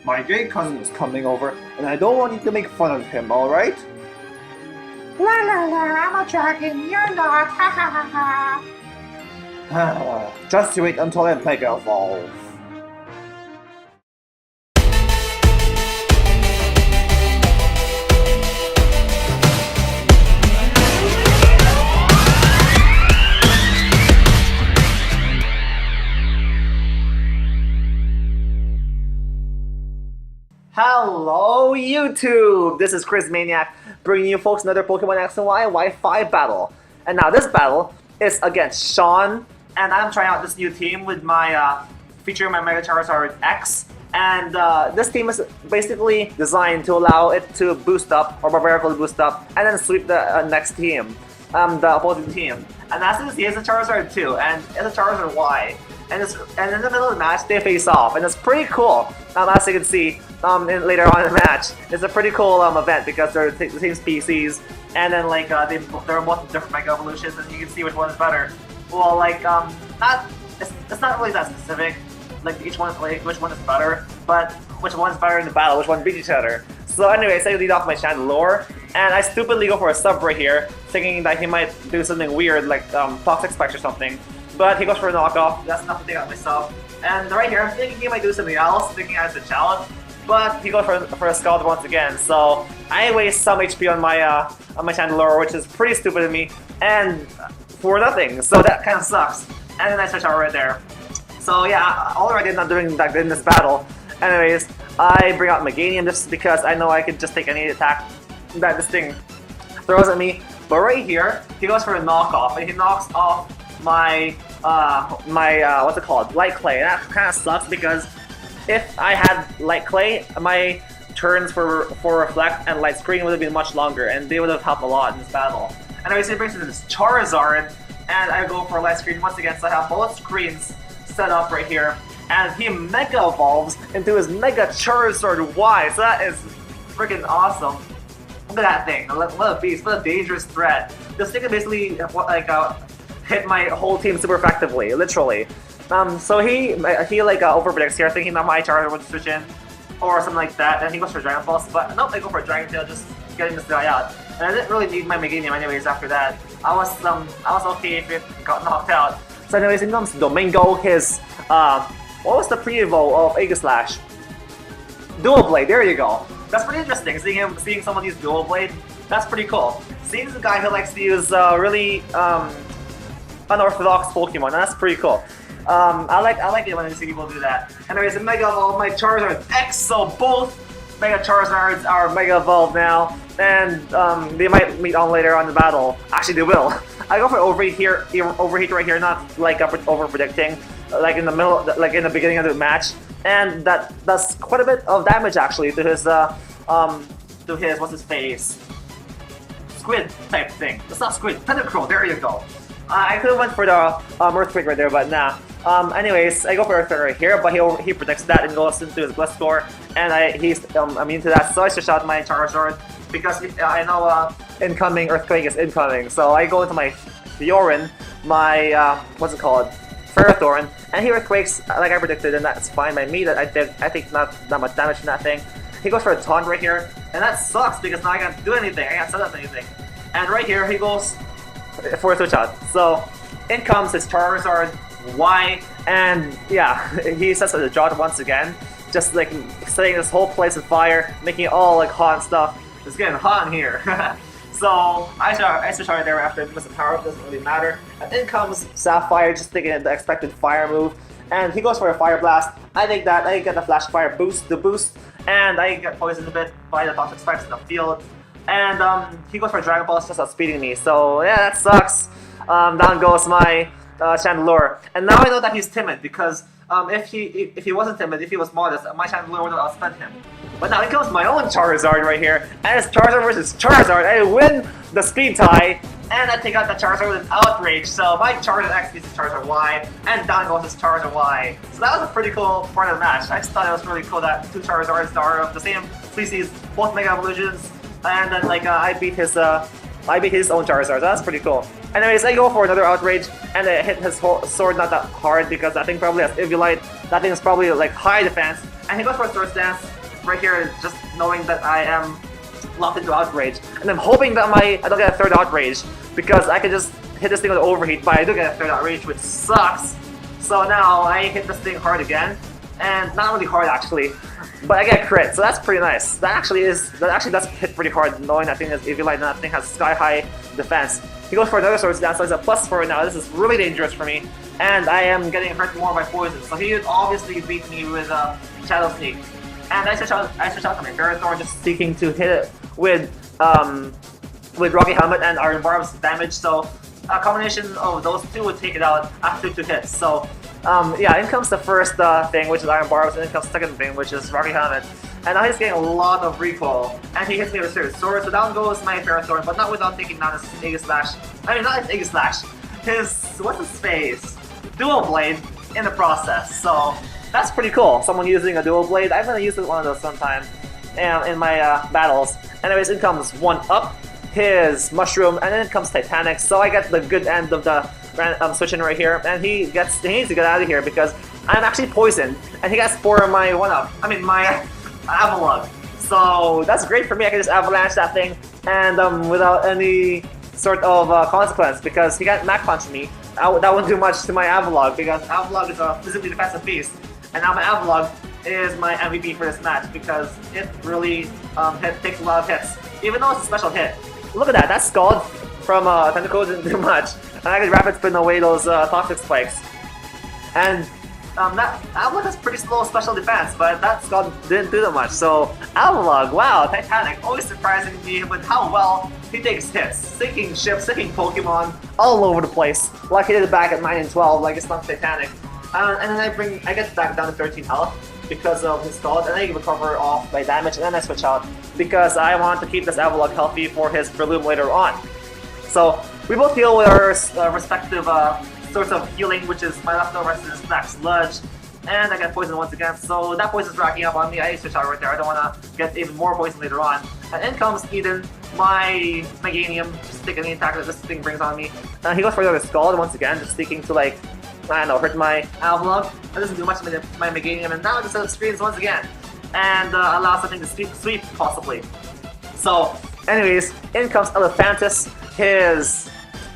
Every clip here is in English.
My gay cousin is coming over, and I don't want you to make fun of him, alright? La la la, I'm a dragon, you're not, ha ha ha ha. Just wait until I Mega Evolve. Hello YouTube! This is Chriz Maniac, bringing you folks another Pokemon X and Y Wi-Fi battle. And now this battle is against Sean, and I'm trying out this new team with my, featuring my Mega Charizard X. And this team is basically designed to allow it to boost up, or barbarically boost up, and then sweep the next team, the opposing team. And as you can see, it's a Charizard 2, and it's a Charizard Y. And in the middle of the match, they face off, and it's pretty cool. As you can see, later on in the match, it's a pretty cool event because they're the same species, and then like they're both different Mega Evolutions, and you can see which one is better. Well, like it's not really that specific, like which one is better, but which one's better in the battle, which one beats each other. So anyways, I lead off my Chandelure, and I stupidly go for a sub right here, thinking that he might do something weird like Toxic Spikes or something. But he goes for a knockoff. That's enough to take out myself. And right here, I'm thinking he might do something else, thinking I have a challenge. But he goes for a Scald once again. So I waste some HP on my Chandelure, which is pretty stupid of me, and for nothing. So that kind of sucks. And then I switch out right there. So yeah, already not doing that good in this battle. Anyways, I bring out Meganium just because I know I can just take any attack that this thing throws at me. But right here, he goes for a knockoff, and he knocks off my what's it called? Light Clay. And that kind of sucks because if I had Light Clay, my turns for Reflect and Light Screen would have been much longer, and they would have helped a lot in this battle. Anyways, he brings me this Charizard, and I go for Light Screen once again, so I have both screens set up right here, and he Mega Evolves into his Mega Charizard Y, so that is freaking awesome. Look at that thing, what a beast, what a dangerous threat. This thing can basically hit my whole team super effectively, literally. So he overpredicts here, thinking that my Charizard would switch in, or something like that, and he goes for Dragon Pulse, but nope, I go for a Dragon Tail, just getting this guy out. And I didn't really need my Meganium anyways after that. I was okay if it got knocked out. So anyways, in comes Domingo, his, what was the pre-evo of Aegislash? Dual Blade, there you go. That's pretty interesting, seeing someone use Dual Blade, that's pretty cool. Seeing the guy who likes to use really, unorthodox Pokemon, and that's pretty cool. I like it when I see people do that. Anyways, in Mega Evolve, my Charizard X, so both Mega Charizards are Mega Evolved now, and they might meet on later on in the battle. Actually, they will. I go for overheat right here, not like over predicting, like in the middle, like in the beginning of the match, and that does quite a bit of damage actually to his what's his face, squid type thing. It's not squid, Tentacruel. There you go. I could have went for the Earthquake right there, but nah. Anyways, I go for Earthquake right here, but he predicts that and goes into his Blast Score, and he's immune to that, so I switch out my Charizard, because I know incoming Earthquake is incoming, so I go into my Kyurem, my, what's it called, Ferrothorn, and he Earthquakes like I predicted, and that's fine by me. That I think not that much damage from that thing. He goes for a Taunt right here, and that sucks, because now I can't do anything, I can't set up anything. And right here, he goes for a switch out. So in comes his Charizard Y, and yeah, he sets up the Jot once again, just like setting this whole place on fire, making it all like hot and stuff. It's getting hot in here. So I switch out there after Mr. Power, doesn't really matter. And in comes Sapphire, just taking the expected fire move, and he goes for a Fire Blast. I think that I get the Flash Fire boost, and I get poisoned a bit by the Toxic Spikes in the field. And he goes for a Dragon Pulse, just outspeeding me, so yeah, that sucks. Down goes my Chandelure, and now I know that he's timid, because if he wasn't timid, if he was modest, my Chandelure would have outspent him. But now in comes my own Charizard right here, and it's Charizard versus Charizard. I win the speed tie, and I take out the Charizard with an Outrage, so my Charizard X beats the Charizard Y, and down goes his Charizard Y. So that was a pretty cool part of the match. I just thought it was really cool that two Charizards are of the same species, both Mega Evolutions, and then like I beat his own Charizard, so that's pretty cool. Anyways, I go for another Outrage, and I hit his sword not that hard because that thing probably has Eviolite. That thing is probably like high defense, And he goes for a Sword Stance right here, just knowing that I am locked into Outrage. And I'm hoping that I don't get a third Outrage, because I can just hit this thing with Overheat, but I do get a third Outrage, which sucks. So now I hit this thing hard again, and not really hard actually, but I get a crit, so that's pretty nice. That actually does hit pretty hard, knowing that thing is Eviolite and that thing has sky high defense. He goes for another Sword Stance, so it's a +4 now. This is really dangerous for me, and I am getting hurt more by poison. So he would obviously beat me with Shadow Sneak, and I switch out to my Ferrothorn, just seeking to hit it with Rocky Helmet and Iron Barb's damage. So a combination of those two would take it out after 2 hits. So yeah, in comes the first thing, which is Iron Barbs, and in comes the second thing, which is Rocky Helmet. And now he's getting a lot of recoil, and he hits me with a Serious Sword, so down goes my Ferrothorn, but not without taking down his Aegislash. I mean, not his Aegislash, what's his face? Dual Blade in the process, so that's pretty cool. Someone using a Dual Blade. I'm gonna use one of those sometime in my battles. Anyways, in comes 1-up, his Mushroom, and then comes Titanic, so I get the good end of the switch in right here, and he needs to get out of here because I'm actually poisoned, and he got Spore my 1-up. I mean, my Avalugg. So that's great for me. I can just avalanche that thing, and without any sort of consequence, because he got Mach Punch me. That wouldn't do much to my Avalugg, because Avalugg is a physically defensive beast, and now my Avalugg is my MVP for this match because it really takes a lot of hits, even though it's a special hit. Look at that! That Scald from Tentacle didn't do much, and I could Rapid Spin away those Toxic Spikes. And that Avalugg has pretty slow special defense, but that Scald didn't do that much. So Avalugg, wow, Titanic, always surprising me with how well he takes hits, sinking ships, sinking Pokemon all over the place, like he did back at 9 and 12, like it's not Titanic. And then I get back down to 13 health because of his Scald, and I recover off my damage, and then I switch out because I want to keep this Avalugg healthy for his Breloom later on. So we both heal with our respective sorts of healing, which is my leftover resistance, Black Sludge, and I get poison once again, so that poison's racking up on me. I switch out right there. I don't want to get even more poison later on. And in comes Eden, my Meganium, just take any attack that this thing brings on me. He goes for the other Scald once again, just seeking to, like, I don't know, hurt my Avalugg. That doesn't do much to my Meganium, and now it just screens once again, and allows something to sweep possibly. So, anyways, in comes Elephantus, his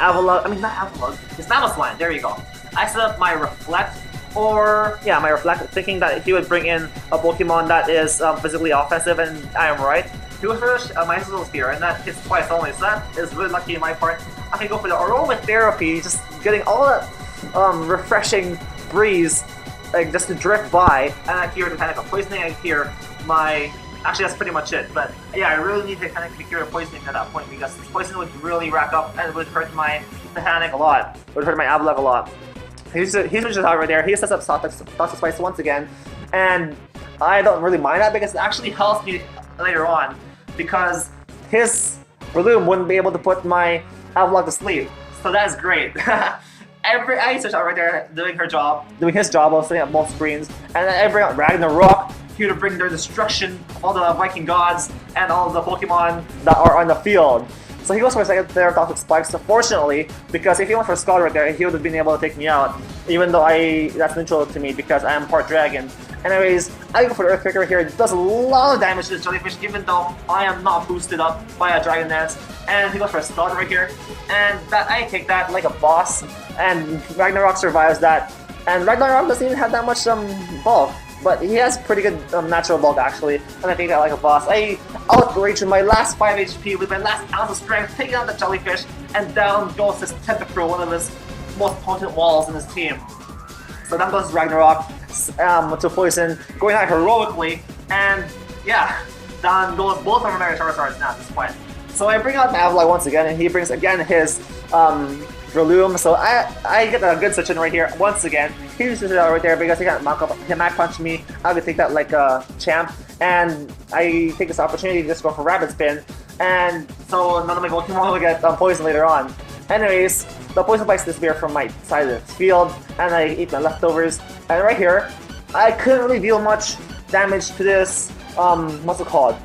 Avalugg, I mean not Avalugg, his Mamoswine, there you go. I set up my Reflect, my Reflect, thinking that he would bring in a Pokemon that is physically offensive, and I am right. He goes for my Sizzle Spear, and that hits twice only, so that is really lucky in my part. I can go for the Aromatherapy, just getting all that refreshing breeze, like just to drift by, and I hear the Titanic of Poisoning, I hear my... Actually, that's pretty much it, but yeah, I really need Titanic to cure Poisoning at that point, because this Poison would really rack up and it would hurt my Titanic a lot. It would hurt my Avalugg a lot. He switches out right there, he sets up Toxic Spikes once again, and I don't really mind that because it actually helps me later on, because his Breloom wouldn't be able to put my Avalugg to sleep, so that's great. I switch out right there, doing his job of setting up both screens, and then I bring out Ragnarok, here to bring their destruction, all the Viking gods, and all the Pokemon that are on the field. So he goes for a second pair of Toxic Spikes, unfortunately, because if he went for Scald right there, he would have been able to take me out, even though that's neutral to me because I am part Dragon. Anyways, I go for the Earthquaker here. It does a lot of damage to the Jellyfish, even though I am not boosted up by a Dragon Dance. And he goes for a Scald right here, and I take that like a boss, and Ragnarok survives that. And Ragnarok doesn't even have that much bulk, but he has pretty good natural bulk actually, and I take that like a boss. I outrage with my last 5 HP with my last ounce of strength, taking out the Jellyfish, and down goes this Tentacruel, one of his most potent walls in his team. So down goes Ragnarok to Poison, going out heroically, and yeah, down goes both of my Charizards now at this point. So I bring out my Avalugg once again, and he brings again his Breloom, so I get a good switch in right here once again. He uses it out right there because he can't Mach Punch me. I would take that like a champ, and I take this opportunity to just go for Rapid Spin, and so none of my Pokemon will get poisoned later on. Anyways, the Poison Spikes disappear from my side of the field, and I eat my leftovers. And right here, I couldn't really deal much damage to this, what's it called?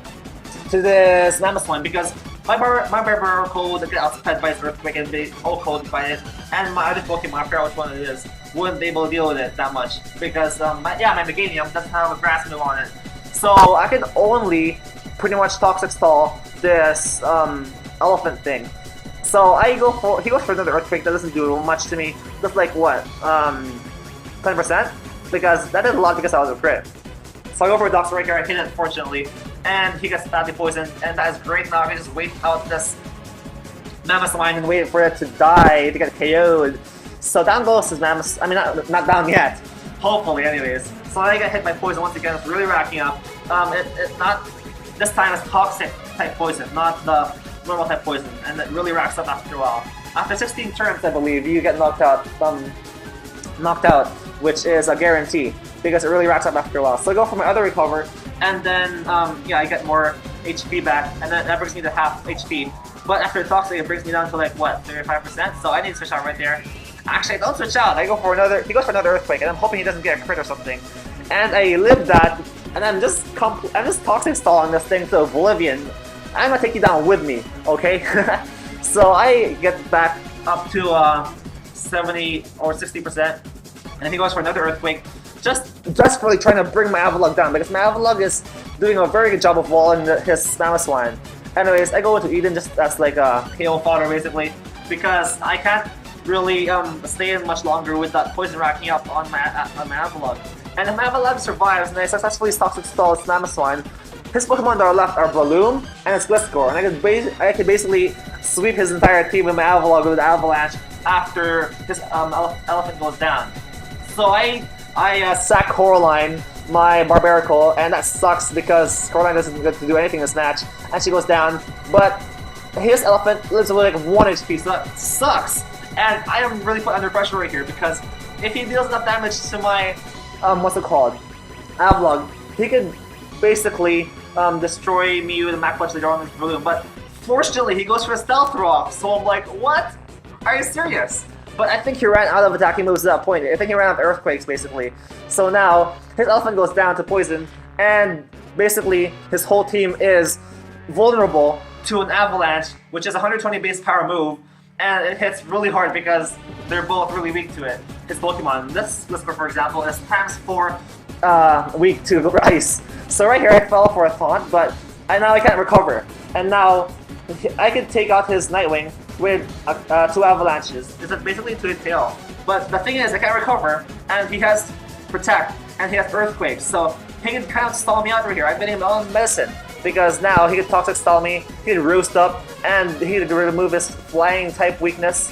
To this Mamoswine, because my Barbarical would get outspread by his Earthquake and be all-coded by it, and my other Pokemon, I forgot which one it is, wouldn't be able to deal with it that much because my Meganium doesn't have a grass move on it. So I can only pretty much Toxic Stall this elephant thing. So he goes for another Earthquake that doesn't do much to me. Just like what? 10%? Because that did a lot because I was a crit. So I go for a Dox right here, I hit it unfortunately, and he gets badly poisoned, and that is great. Now I can just wait out this Mammoth and wait for it to die to get KO'd. So down goes his Mammoth, I mean not down yet, hopefully anyways. So I get hit by poison once again, it's really racking up. It's not, this time it's toxic type poison, not the normal type poison, and it really racks up after a while. After 16 turns I believe, you get knocked out, which is a guarantee, because it really racks up after a while. So I go for my other recover, and then yeah, I get more HP back, and then that brings me to half HP. But after Toxic, it brings me down to like what, 35%? So I need to switch out right there. Actually, I don't switch out. I go for another. He goes for another Earthquake, and I'm hoping he doesn't get a crit or something. And I live that, and I'm just Toxic Stalling this thing to oblivion. I'm gonna take you down with me, okay? So I get back up to 70 or 60%, and then he goes for another Earthquake, just desperately trying to bring my Avalugg down, because my Avalugg is doing a very good job of walling his Mamoswine. Anyways, I go into Eden just as like a KO fodder basically, because I can't really stay in much longer with that poison racking up on my Avalugg. And if my Avalugg survives and I successfully Toxic Stall its Mamoswine, his Pokemon that are left are Balloon and its Gliscor, and I can basically sweep his entire team with my Avalugg with Avalanche after his elephant goes down. So I sack Coraline, my Barbarical, and that sucks because Coraline doesn't get to do anything in this match, and she goes down, but his elephant lives with like 1 HP, so that sucks! And I am really put under pressure right here, because if he deals enough damage to my, Avalugg, he could basically destroy me with a Mach Punch later on with Balloon, but fortunately he goes for a Stealth Rock, so I'm like, what? Are you serious? But I think he ran out of attacking moves at that point. I think he ran out of Earthquakes, basically. So now, his elephant goes down to poison, and basically, his whole team is vulnerable to an Avalanche, which is a 120 base power move, and it hits really hard because they're both really weak to it. His Pokemon, this Gliscor, for example, is ×4 weak to Ice. So right here, I fell for a Taunt, but now I can't recover. And now, I can take out his Nightwing with 2 Avalanches. It's basically to his tail. But the thing is, I can't recover, and he has Protect, and he has Earthquake, so he can kind of stall me out right here. I've been him on medicine, because now he can Toxic Stall me, he can Roost Up, and he can remove his Flying type weakness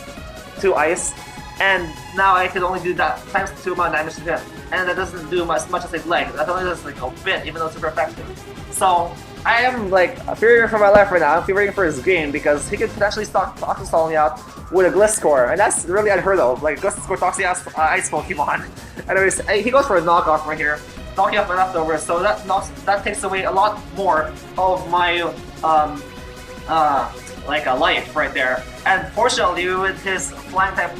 to Ice, and now I can only do that times 2 amount of damage to him. And that doesn't do as much as his leg, that only does like a bit, even though it's super effective. So I am like fearing for my life right now. I'm fearing for his game because he could potentially Toxic Stall me out with a Gliscor, and that's really unheard of. Like Gliscor Toxic Ice Pokemon. Anyways, he goes for a knockoff right here, knocking off my leftovers. So that takes away a lot more of my like a life right there. And fortunately, with his Flying type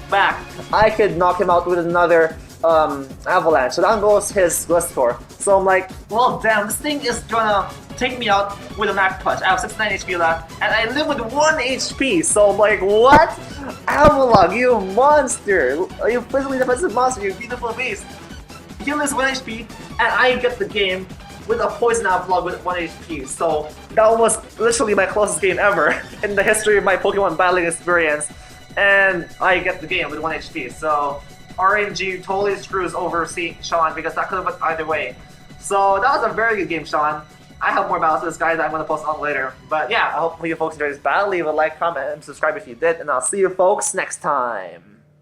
back, I could knock him out with another Avalanche. So down goes his Gliscor. So I'm like, well damn, this thing is gonna take me out with a Mach Punch. I have 69 HP left, and I live with 1 HP, so I'm like, what? Avalugg, you monster! You physically defensive monster, you beautiful beast! He lives 1 HP, and I get the game with a Poison Avalugg with 1 HP, so that was literally my closest game ever in the history of my Pokemon battling experience, and I get the game with 1 HP, so RNG totally screws over Sean, because that could have went either way. So that was a very good game, Sean. I have more battles with this guy that I'm going to post on later. But yeah, I hope you folks enjoyed this battle. Leave a like, comment, and subscribe if you did. And I'll see you folks next time.